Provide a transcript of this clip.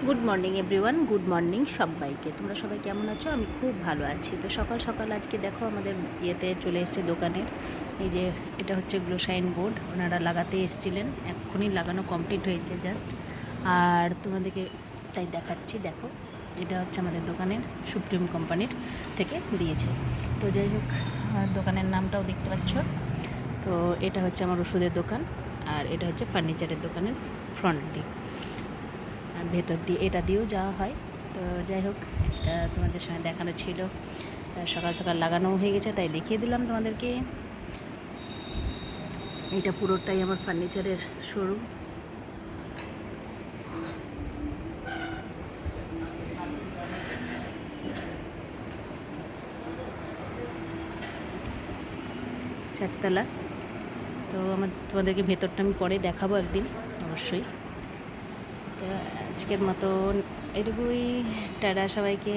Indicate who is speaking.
Speaker 1: Good morning everyone, good morning সবাইকে। তোমরা সবাই কেমন আছো? আমি খুব ভালো আছি। তো সকাল সকাল আজকে দেখো আমাদের ইয়েতে চলে এসছে দোকানের। এই যে এটা হচ্ছে গ্লোসাইন বোর্ড, ওনারা লাগাতে এসেছিলেন, এক্ষুনি লাগানো কমপ্লিট হয়েছে জাস্ট। আর তোমাদেরকে তাই দেখাচ্ছি, দেখো এটা হচ্ছে আমাদের দোকানের সুপ্রিম কোম্পানির থেকে দিয়েছে। তো যাই হোক, আমার দোকানের নামটাও দেখতে পাচ্ছ। তো এটা হচ্ছে আমার ওষুধের দোকান, আর এটা হচ্ছে ফার্নিচারের দোকানের ফ্রন্ট দিক, আর ভেতর দিয়ে এটা দিয়েও যাওয়া হয়। তো যাই হোক, এটা তোমাদের সঙ্গে দেখানো ছিল। সকাল সকাল লাগানো হয়ে গেছে, তাই দেখিয়ে দিলাম তোমাদেরকে। এটা পুরোটাই আমার ফার্নিচারের শোরুম। চারতলা। তো তোমাদেরকে ভেতরটা আমি পরে দেখাবো একদিন অবশ্যই। তো আজকের মতন এটুকুই। টাটা সবাইকে।